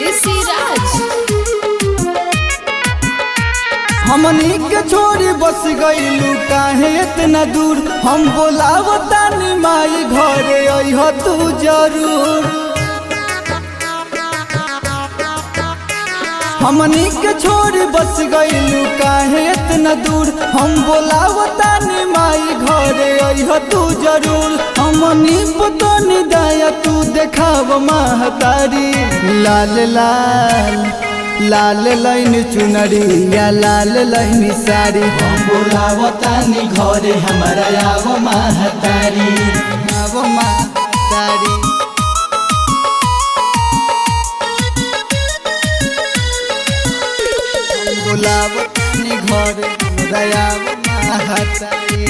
ऋषि राज। हमनी के छोड़ी बस गईलू काहे इतना दूर। हम बोलावतानी माई घरे अइह तू जरूर। हमनी के छोड़ी बस गईलू काहे इतना दूर। हम बोलावतानी माई घरे अइह तू जरूर। हमनी पतनी दया तू देखाव महतारी। लाल लाल लाल लाइन चुनरी या लाल लाइन साड़ी। हम बोलावतानी घरे हमारा आव महतारी। आव महतारी बोलावतानी घरे हमारा आव महतारी।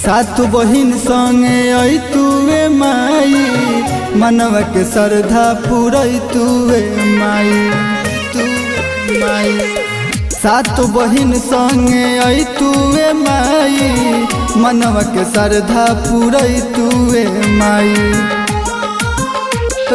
सात बहिन संगे आई तुवे माई। मनवा के श्रद्धा पूरई तुवे माई। तुवे माई सात बहिन संगे आई तुवे माई। मनवा के श्रद्धा पूरई तुवे माई।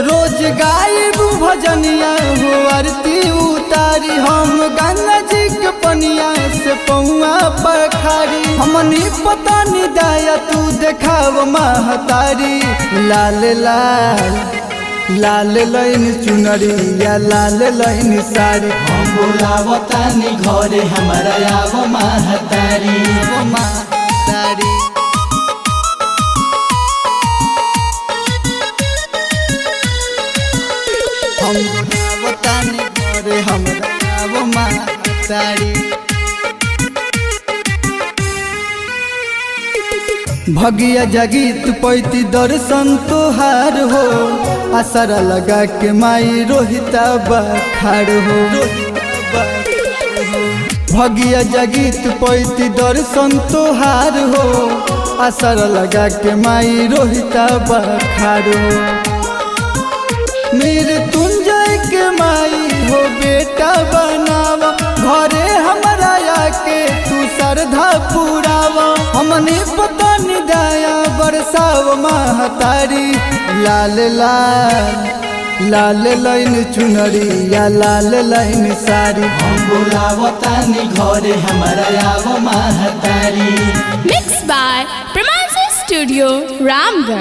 रोज गायबू भजनिया हो आरती उतारी। हम गंगा जी के पनिया से पौआ पखारी। हमनी पतानी दया तू देखाव महतारी। लाल लाल लाल लाइन चुनरी या लाल लाइन साड़ी। हम बोलावतानी घरे हमारा आव महतारी। महतारी हम बोलावतानी घरे हमरा आव महतारी। भगिया जगीत पैती दर्शन तोहार हो। असरा लगा के माई रोहिता बखाड़ हो। भगिया जगीत पैती दर्शन तोहार हो। असरा लगा के माई रोहिता बखाड़ हो। मेरे तुंजय के माई हो बेटा बनावा। घरे हमरा आके तू श्रद्धा पुरावा। हमने पतानी दया बरसाव महतारी। लाल लाल लाल लाइन चुनरी या लाल लाइन साड़ी। हम बोलावतानी घरे हमारा आव महतारी। Mixed by Pramansa Studio, Ramgarh।